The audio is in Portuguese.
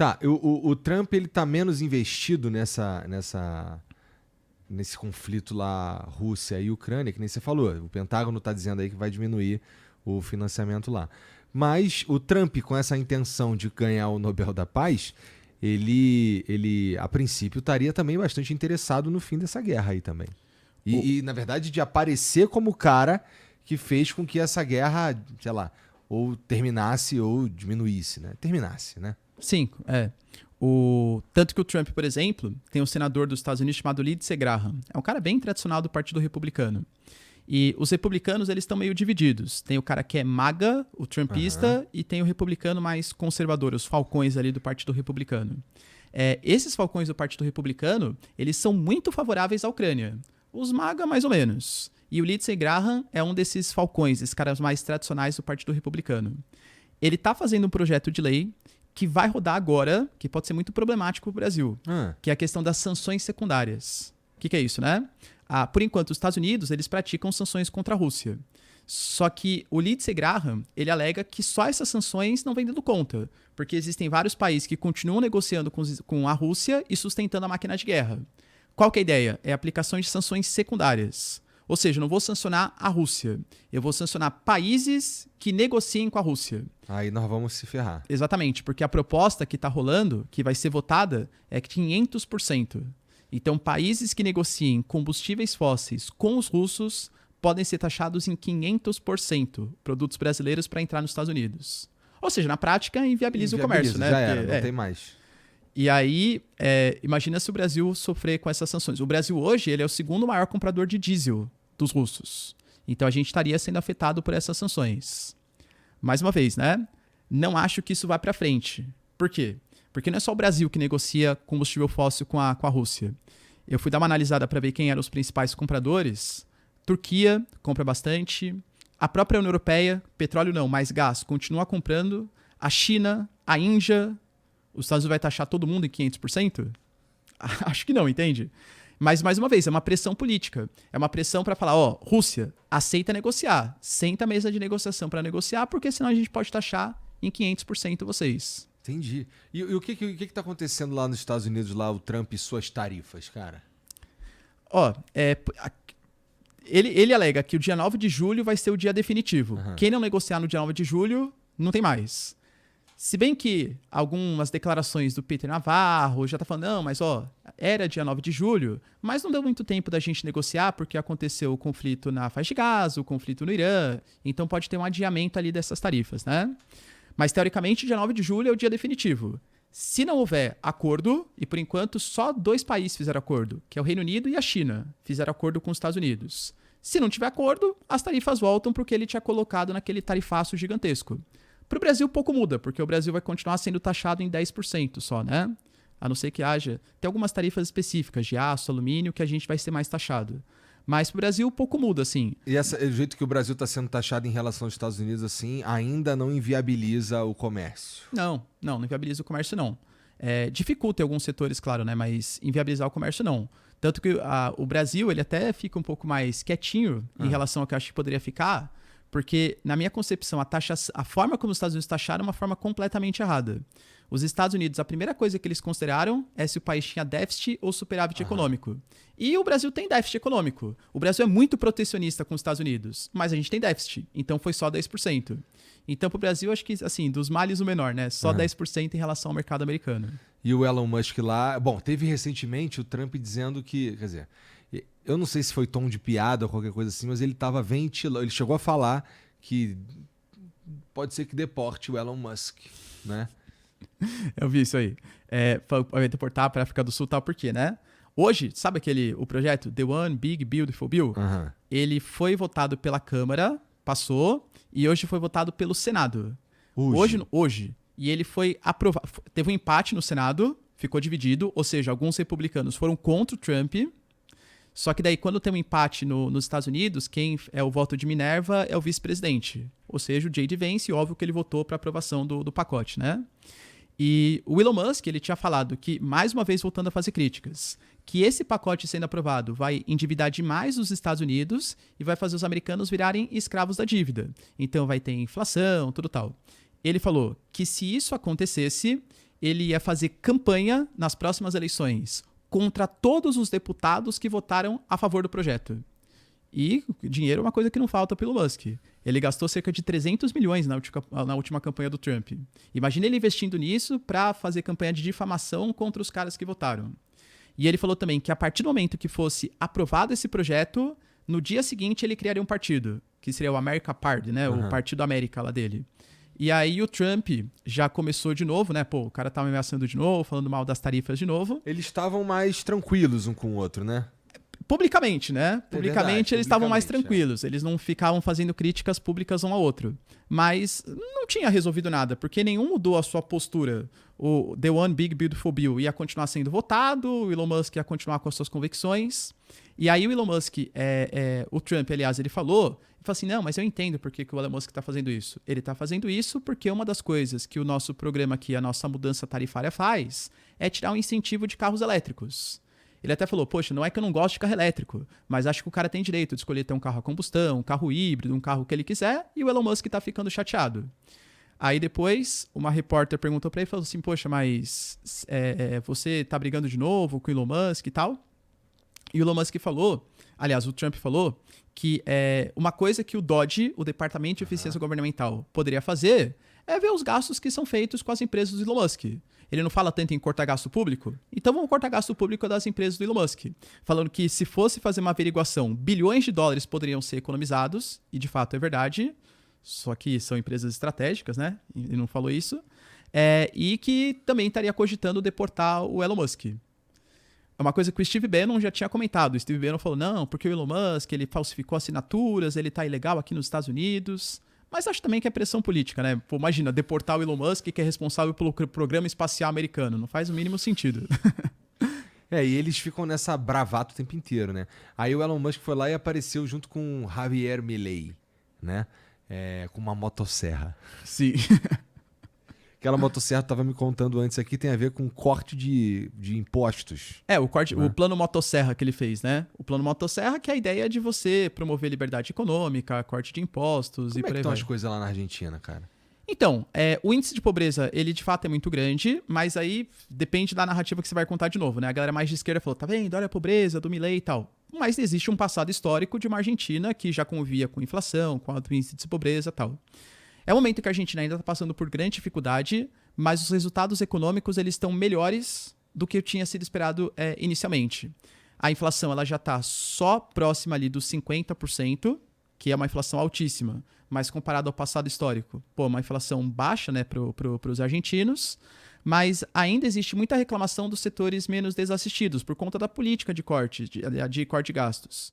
Tá, o Trump ele tá menos investido nesse conflito lá, Rússia e Ucrânia, que nem você falou. O Pentágono tá dizendo aí que vai diminuir o financiamento lá. Mas o Trump, com essa intenção de ganhar o Nobel da Paz, ele a princípio, estaria também bastante interessado no fim dessa guerra aí também. E na verdade, de aparecer como o cara que fez com que essa guerra, sei lá, ou terminasse ou diminuísse, né? Terminasse, né? Sim, tanto que o Trump, por exemplo, tem um senador dos Estados Unidos chamado Lindsey Graham. É um cara bem tradicional do Partido Republicano. E os republicanos, eles estão meio divididos. Tem o cara que é MAGA, o trumpista, e tem o republicano mais conservador, os falcões ali do Partido Republicano. Esses falcões do Partido Republicano, eles são muito favoráveis à Ucrânia. Os MAGA, mais ou menos. E o Lindsey Graham é um desses falcões, esses caras mais tradicionais do Partido Republicano. Ele está fazendo um projeto de lei que vai rodar agora, que pode ser muito problemático para o Brasil, que é a questão das sanções secundárias. O que é isso, né? Por enquanto, os Estados Unidos, eles praticam sanções contra a Rússia. Só que o Lindsey Graham, ele alega que só essas sanções não vêm dando conta, porque existem vários países que continuam negociando com a Rússia e sustentando a máquina de guerra. Qual que é a ideia? É a aplicação de sanções secundárias. Ou seja, eu não vou sancionar a Rússia. Eu vou sancionar países que negociem com a Rússia. Aí nós vamos se ferrar. Exatamente, porque a proposta que está rolando, que vai ser votada, é 500%. Então, países que negociem combustíveis fósseis com os russos podem ser taxados em 500% produtos brasileiros para entrar nos Estados Unidos. Ou seja, na prática, inviabiliza o comércio, né? Já era, não tem mais. E aí, imagina se o Brasil sofrer com essas sanções. O Brasil hoje, ele é o segundo maior comprador de diesel dos russos. Então a gente estaria sendo afetado por essas sanções. Mais uma vez, né? Não acho que isso vá para frente. Por quê? Porque não é só o Brasil que negocia combustível fóssil com a Rússia. Eu fui dar uma analisada para ver quem eram os principais compradores. Turquia compra bastante. A própria União Europeia, petróleo não, mas gás, continua comprando. A China, a Índia. Os Estados Unidos vai taxar todo mundo em 500%? Acho que não, entende? Mas, mais uma vez, é uma pressão política. É uma pressão para falar, Rússia, aceita negociar. Senta a mesa de negociação para negociar, porque senão a gente pode taxar em 500% vocês. Entendi. E o que tá acontecendo lá nos Estados Unidos, lá o Trump e suas tarifas, cara? Ele alega que o dia 9 de julho vai ser o dia definitivo. Uhum. Quem não negociar no dia 9 de julho, não tem mais. Se bem que algumas declarações do Peter Navarro já tá falando, não, mas era dia 9 de julho, mas não deu muito tempo da gente negociar porque aconteceu o conflito na faixa de Gaza, o conflito no Irã, então pode ter um adiamento ali dessas tarifas, né? Mas teoricamente dia 9 de julho é o dia definitivo. Se não houver acordo, e por enquanto só 2 países fizeram acordo, que é o Reino Unido e a China, fizeram acordo com os Estados Unidos. Se não tiver acordo, as tarifas voltam porque ele tinha colocado naquele tarifaço gigantesco. Para o Brasil, pouco muda, porque o Brasil vai continuar sendo taxado em 10% só, né? A não ser que tem algumas tarifas específicas de aço, alumínio, que a gente vai ser mais taxado. Mas para o Brasil, pouco muda, assim. E o jeito que o Brasil está sendo taxado em relação aos Estados Unidos, assim, ainda não inviabiliza o comércio? Não inviabiliza o comércio, não. Dificulta em alguns setores, claro, né? Mas inviabilizar o comércio, não. Tanto que o Brasil, ele até fica um pouco mais quietinho em relação ao que eu acho que poderia ficar, porque, na minha concepção, a forma como os Estados Unidos taxaram é uma forma completamente errada. Os Estados Unidos, a primeira coisa que eles consideraram é se o país tinha déficit ou superávit econômico. E o Brasil tem déficit econômico. O Brasil é muito protecionista com os Estados Unidos, mas a gente tem déficit, então foi só 10%. Então, para o Brasil, acho que, assim, dos males o menor, né? Só 10% em relação ao mercado americano. E o Elon Musk lá... Bom, teve recentemente o Trump dizendo que... Quer dizer, eu não sei se foi tom de piada ou qualquer coisa assim, mas ele estava ventilando... Ele chegou a falar que pode ser que deporte o Elon Musk, né? Eu vi isso aí. Vai deportar para a África do Sul, tal, por quê, né? Hoje, sabe o projeto The One Big Beautiful Bill? Ele foi votado pela Câmara, passou, e hoje foi votado pelo Senado. Hoje. E ele foi aprovado. Teve um empate no Senado, ficou dividido, ou seja, alguns republicanos foram contra o Trump. Só que daí, quando tem um empate nos Estados Unidos, quem é o voto de Minerva é o vice-presidente. Ou seja, o J.D. Vance, e óbvio que ele votou para aprovação do pacote, né? E o Elon Musk, ele tinha falado que, mais uma vez voltando a fazer críticas, que esse pacote sendo aprovado vai endividar demais os Estados Unidos e vai fazer os americanos virarem escravos da dívida. Então vai ter inflação, tudo tal. Ele falou que se isso acontecesse, ele ia fazer campanha nas próximas eleições contra todos os deputados que votaram a favor do projeto. E dinheiro é uma coisa que não falta pelo Musk. Ele gastou cerca de 300 milhões na última campanha do Trump. Imagina ele investindo nisso para fazer campanha de difamação contra os caras que votaram. E ele falou também que a partir do momento que fosse aprovado esse projeto, no dia seguinte ele criaria um partido, que seria o America Party, né? O Partido América lá dele. E aí o Trump já começou de novo, né? Pô, o cara tava ameaçando de novo, falando mal das tarifas de novo. Eles estavam mais tranquilos um com o outro, né? Publicamente, né? Publicamente eles estavam mais publicamente, tranquilos. Eles não ficavam fazendo críticas públicas um ao outro. Mas não tinha resolvido nada, porque nenhum mudou a sua postura. O The One Big Beautiful Bill ia continuar sendo votado, o Elon Musk ia continuar com as suas convicções. E aí o Elon Musk, o Trump, aliás, ele falou assim, não, mas eu entendo por que o Elon Musk está fazendo isso. Ele está fazendo isso porque uma das coisas que o nosso programa aqui, a nossa mudança tarifária faz, é tirar um incentivo de carros elétricos. Ele até falou, poxa, não é que eu não gosto de carro elétrico, mas acho que o cara tem direito de escolher ter um carro a combustão, um carro híbrido, um carro que ele quiser, e o Elon Musk tá ficando chateado. Aí depois, uma repórter perguntou pra ele, falou assim, poxa, mas você tá brigando de novo com o Elon Musk e tal? E o Elon Musk falou, aliás, o Trump falou, que uma coisa que o DOGE, o Departamento de Eficiência Governamental, poderia fazer é ver os gastos que são feitos com as empresas do Elon Musk. Ele não fala tanto em cortar gasto público? Então vamos cortar gasto público das empresas do Elon Musk. Falando que se fosse fazer uma averiguação, bilhões de dólares poderiam ser economizados, e de fato é verdade, só que são empresas estratégicas, né? Ele não falou isso. E que também estaria cogitando deportar o Elon Musk. É uma coisa que o Steve Bannon já tinha comentado. O Steve Bannon falou, não, porque o Elon Musk ele falsificou assinaturas, ele tá ilegal aqui nos Estados Unidos. Mas acho também que é pressão política, né? Pô, imagina, deportar o Elon Musk, que é responsável pelo programa espacial americano. Não faz o mínimo sentido. E eles ficam nessa bravata o tempo inteiro, né? Aí o Elon Musk foi lá e apareceu junto com Javier Milei, né? Com uma motosserra. Sim. Aquela motosserra que tava me contando antes aqui tem a ver com corte de impostos. O plano motosserra que ele fez, né? O plano motosserra que é a ideia de você promover liberdade econômica, corte de impostos Como e por é que aí estão vai. as coisas lá na Argentina, cara? Então, o índice de pobreza, ele de fato é muito grande, mas aí depende da narrativa que você vai contar de novo, né? A galera mais de esquerda falou, tá vendo? Olha a pobreza do Milei e tal. Mas existe um passado histórico de uma Argentina que já convivia com inflação, com alto índice de pobreza e tal. É um momento que a Argentina ainda está passando por grande dificuldade, mas os resultados econômicos eles estão melhores do que tinha sido esperado inicialmente. A inflação ela já está só próxima ali dos 50%, que é uma inflação altíssima, mas comparado ao passado histórico, uma inflação baixa, né, para os argentinos, mas ainda existe muita reclamação dos setores menos desassistidos por conta da política de corte de gastos.